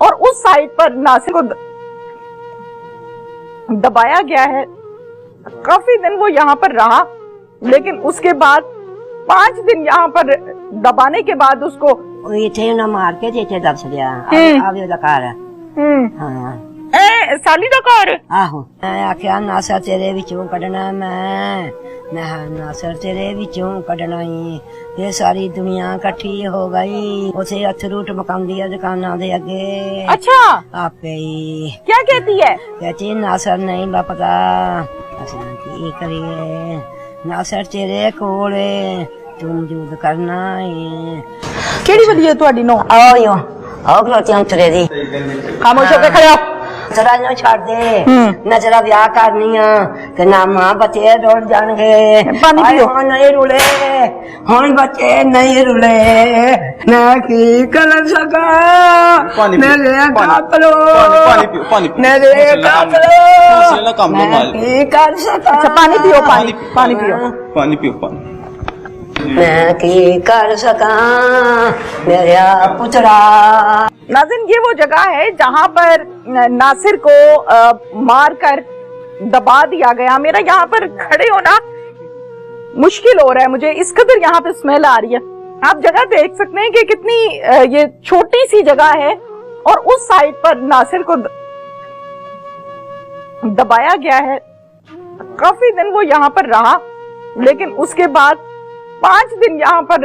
और उस साइड पर नासिर को दबाया गया है। काफी दिन वो यहाँ पर रहा, लेकिन उसके बाद 5 दिन यहाँ पर दबाने के बाद उसको मार के दब छड़िया साली का घर आहो मैं आख्या नासर तेरे विचों कढना मैं नासर तेरे विचों कढना ही ये सारी दुनिया इकट्ठी हो गई उसे अथरू टमकांदी है दुकाना दे अगे। अच्छा आपे ही क्या कहती है? कहती नासर नहीं लपता की करिए नासर तेरे कोले तुम जूद करना है। केड़ी बड़ी है तुहाडी नो? आओ यो आओ खलोती हम तुरे दी खामोश होके खड़े हो। जरा न छाड़ दे न जरा ब्याह करनी है ना मां बच्चे रुल जाएंगे। पानी पियो। नहीं रुले हुन बच्चे नहीं रुले मैं की कर सका मेरे कातलो मेरे कातलो मैं की कर सका। अच्छा पानी पियो, पानी पियो। मैं की कर सका मेरा पुत्रा। नाज़रीन ये वो जगह है जहाँ पर नासिर को मार कर दबा दिया गया। मेरा यहाँ पर खड़े होना मुश्किल हो रहा है मुझे, इस कदर यहाँ पे स्मेल आ रही है। आप जगह देख सकते हैं कि कितनी ये छोटी सी जगह है और उस साइड पर नासिर को दबाया गया है। काफी दिन वो यहाँ पर रहा, लेकिन उसके बाद 5 दिन यहाँ पर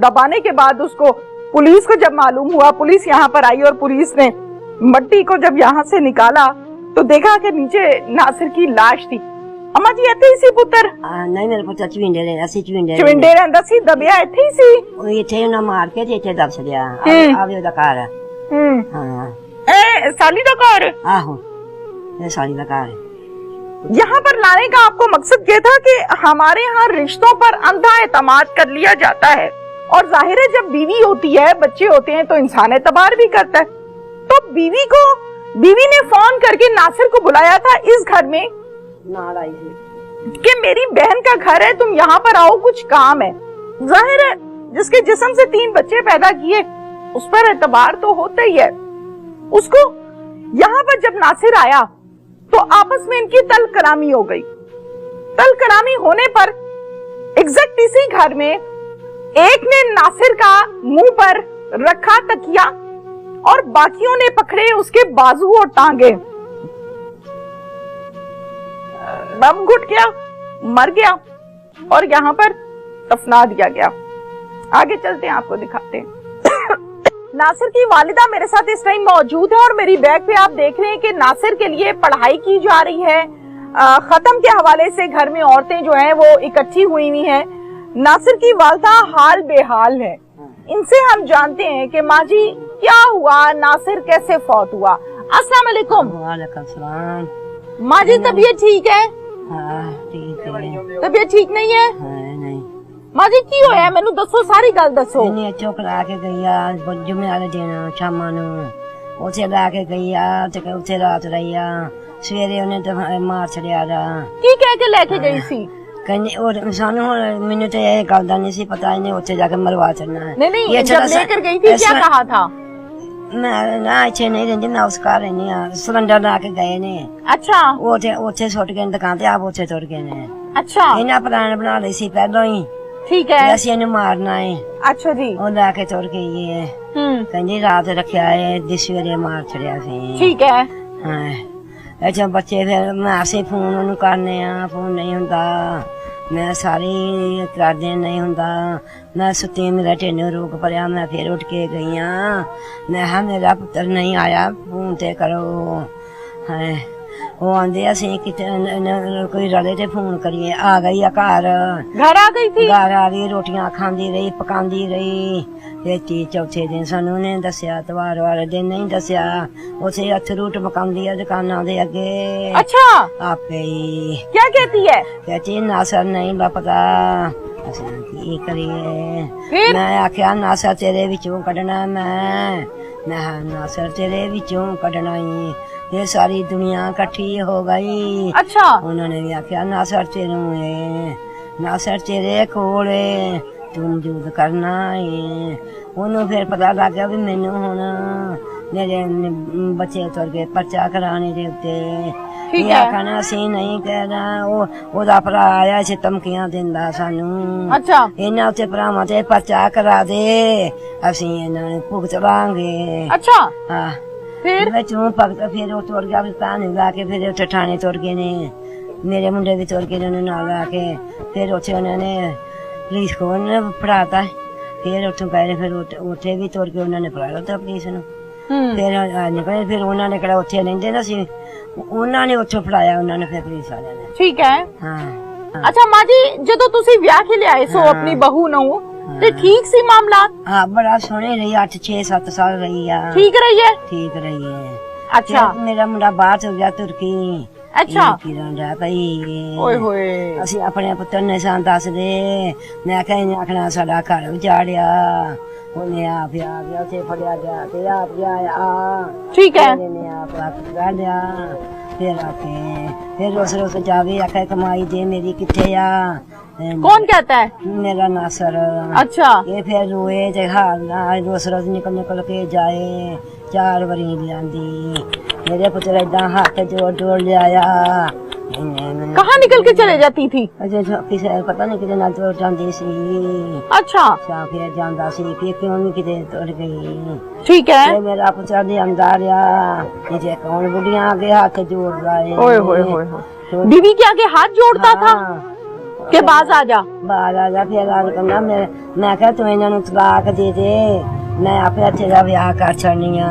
दबाने के बाद उसको पुलिस को जब मालूम हुआ, पुलिस यहाँ पर आई और पुलिस ने मट्टी को जब यहाँ से निकाला तो देखा कि नीचे नासिर की लाश थी। अम्मा जी ਇੱਥੇ ਹੀ ਸੀ ਪੁੱਤਰ? नहीं मेरे पुत्र चविंडे ਚਵਿੰਡੇ ਰਹਿੰਦਾ ਸੀ, ਦਬਿਆ ਇੱਥੇ ਹੀ ਸੀ? ਉਹ ਇੱਥੇ ਉਹਨਾਂ ਮਾਰ ਕੇ ਇੱਥੇ ਦਬ ਛੜਿਆ ਆਵੇ ਉਹਦਾ ਘਰ ਹਾਂ। ਇਹ ਸਾਲੀ ਦਾ ਘਰ? ਆਹੋ ਇਹ ਸਾਲੀ ਦਾ ਘਰ है। यहाँ पर लाने का आपको मकसद ये था कि हमारे यहाँ रिश्तों पर अंधा एतमाद कर लिया जाता है और जाहिर है जब बीवी होती है, बच्चे होते हैं तो इंसान एतबार भी करता है। तो बीवी ने फोन करके नासिर को बुलाया था इस घर में कि मेरी बहन का घर है, तुम यहाँ पर आओ, कुछ काम है। जाहिर है जिसके जिस्म से 3 बच्चे पैदा किए उस पर एतबार तो होता ही है। उसको यहाँ पर जब नासिर आया तो आपस में इनकी तल कलामी हो गई। तल कलामी होने पर एग्जैक्ट इसी घर में एक ने नासिर का मुंह पर रखा तकिया और बाकियों ने पकड़े उसके बाजू और टांगे। दम घुट गया, मर गया और यहाँ पर दफना दिया गया। आगे चलते हैं, आपको दिखाते हैं। नासिर की वालिदा मेरे साथ इस टाइम मौजूद है और मेरी बैग पे आप देख रहे हैं कि नासिर के लिए पढ़ाई की जा रही है। खत्म के हवाले से घर में औरतें जो हैं वो इकट्ठी हुई हैं। नासिर की वालिदा हाल बेहाल है। इनसे हम जानते हैं कि माँ जी क्या हुआ, नासिर कैसे फौत हुआ। अस्सलाम वालेकुम। वालेकुम सलाम। माँ जी तबीयत ठीक है? हाँ ठीक है। तबीयत ठीक नहीं है? नहीं माँ जी की होया, मैनू दसो, सारी गल दसो। इन्हें चौक ला के गई आ जुम्मे वाले दिन शामां नूं उसे ला के गई आ ते उसे रात रही आ, सवेरे उन्हें तो मार छड़िया दा। की कह के लेके गई सी? कहने और सानू मैंने तो ये गल दा नहीं सी पता, इन्हें उसे जाके मरवा छड़ना है। नहीं जब लेकर गई थी क्या कहा था? मैं ना इच्छे नहीं रहती ना उस घर रहनी आ, सिलेंडर ला के गए ने। अच्छा उसे सुट गए दुकान ते, आप उसे तुर गए ने। अच्छा इन्हें प्लान बना ली सी पहलों ही, ठीक है, ऐसे इन्हें मारना है। अच्छा जी। वो लाके तुर गई है, कहनी रात रखा है दिसवेरे मार छड़िया सी। ठीक है। हाँ अच्छा बच्चे फिर मैं ऐसे फोन उन्हें करने आ, फोन नहीं हुंदा, मैं सारी करदे नहीं हुंदा। मैं सुती मेरा ढिड रोक पड़िया, मैं फिर उठ के गई मैं मेरा पुत्र नहीं आया, फोन ते करो। हाँ वो आंदे असी कोई रले ते फोन करिए। आ गई घर आ गई थी? घर आ गई, रोटियां खांदी रही, पकांदी रही। फिर चौथे दिन सानू ने दसिया, त्योहार वाले दिन नहीं दसिया, उसे अथरू टमकांदी है दुकाना दे अगे। अच्छा आपे ही क्या कहती है? कहती नासर नहीं लपता की करिए। फिर मैं आख्या नासर तेरे विचों कढना मैं नासर तेरे विचों कढना ही ये सारी दुनिया इकट्ठी हो गई। अच्छा उन्होंने भी आख्या नासर तेरे कोले तुम जूद करना है। उन्होंने फिर पता लग गया भी मैनू हुण ਮੇਰੇ ਬੱਚੇ ਤੁਰ ਗਏ ਪਰਚਾ ਕਰਾਣੇ ਦੇ ਉੱਤੇ। ਠੀਕ ਇਹ ਹੈ। ਆਖਣਾ ਅਸੀਂ ਨਹੀਂ ਕਹਿਣਾ, ਉਹਦਾ ਭਰਾ ਆਇਆ ਸੀ ਧਮਕੀਆਂ ਦਿੰਦਾ ਸਾਨੂੰ। ਅੱਛਾ ਇਹਨਾਂ ਉੱਤੇ ਭਰਾਵਾਂ ਤੇ ਪਰਚਾ ਕਰਾ ਦੇ, ਅਸੀਂ ਇਹਨਾਂ ਨੂੰ ਭੁਗਤ ਲਾਂਗੇ। ਅੱਛਾ ਹਾਂ ਫਿਰ ਵਿੱਚੋਂ ਭਗਤ ਫਿਰ ਉਹ ਤੁਰ ਗਿਆ, ਤਾਂ ਨਹੀਂ ਲਾ ਕੇ ਫਿਰ ਉੱਥੇ ਥਾਣੇ ਤੁਰ ਗਏ ਨੇ, ਮੇਰੇ ਮੁੰਡੇ ਵੀ ਤੁਰ ਗਏ ਨੇ ਉਹਨੂੰ ਨਾਲ ਲਾ ਕੇ। ਫਿਰ ਉੱਥੇ ਉਹਨਾਂ ਨੇ ਪੁਲਿਸ ਕੋਲ ਨੇ ਫੜਾਤਾ, ਫਿਰ ਉੱਥੋਂ ਗਏ ਫਿਰ ਉੱਥੇ ਵੀ ਤੁਰ ਕੇ ਉਹਨਾਂ ਨੇ ਫੜਾ ਲਿਆ ਪੁਲਿਸ ਨੂੰ। ਫਿਰ ਨਿਕਲੇ, ਫਿਰ ਉਹਨਾਂ ਨੇ ਕਿਹੜਾ ਉੱਥੇ ਰਹਿੰਦੇ ਨਾ ਸੀ, ਉਹਨਾਂ ਨੇ ਉੱਥੋਂ ਫੜਾਇਆ ਉਹਨਾਂ ਨੇ ਫਿਰ ਪੁਲਿਸ ਵਾਲਿਆਂ ਨੇ। ਠੀਕ ਹੈ। ਹਾਂ ਅੱਛਾ ਮਾਂ ਜੀ, ਜਦੋਂ ਤੁਸੀਂ ਵਿਆਹ ਕੇ ਲਿਆਏ ਸੋ ਆਪਣੀ ਬਹੂ ਨੂੰ, ਤੇ ਠੀਕ ਸੀ ਮਾਮਲਾ? ਹਾਂ ਬੜਾ ਸੋਹਣੇ ਰਹੀ, 8 6 7 ਸਾਲ ਰਹੀ ਆ। ਠੀਕ ਰਹੀ ਹੈ? ਠੀਕ ਰਹੀ ਹੈ। ਅੱਛਾ ਫਿਰ ਮੇਰਾ ਮੁੰਡਾ ਬਾਹਰ ਚਲ ਗਿਆ ਤੁਰਕੀ। ਅੱਛਾ ਕਿਰਨ ਰਹਿ ਪਈ। ਓਏ ਹੋਏ। ਅਸੀਂ ਆਪਣੇ ਪੁੱਤਰ ਨੇ ਸਾਨੂੰ ਦੱਸਦੇ, ਮੈਂ ਕਿਹਾ ਇਹਨੇ ਆਖਣਾ ਸਾਡਾ ਘਰ ਉਜਾੜਿਆ, ਉਹਨੇ ਆਪ ਆ ਗਿਆ ਉੱਥੇ ਫੜਿਆ ਗਿਆ ਤੇ ਆਪ ਗਿਆ। ਠੀਕ ਹੈ। ਇਹਨੇ ਆਪ ਕਰ ਲਿਆ। ਫਿਰ ਆ ਕੇ ਫਿਰ ਰੋਸ ਜਾਵੇ, ਆਖੇ ਕਮਾਈ ਦੇ ਮੇਰੀ ਕਿੱਥੇ ਆ। कौन कहता है? मेरा नासर। अच्छा ये फिर रोए ते हाल रोज रोज निकल के जाए, 4 वरी लियांदी। मेरे पुत्र इदा हाथ जोड़ लिया। कहाँ निकल के चले जाती थी? अजे किसे पता नहीं किते नाल तुर जांदी सी। अच्छा फिर जांदा सी कि क्यों नहीं किते तुर गई। ठीक है। मेरा पुत्र दे अंदर आ जे कौन बुढ़िया आगे हाथ जोड़ रहे। ओए होए होए। बीवी के आगे हाथ जोड़ता था के बाज आ जा। बाहर आ जा। फिर आल कहना मैं क्या तू इन्हां नूं तलाक दे दे, मैं आपे तेरा ब्याह कर छड़नी आ।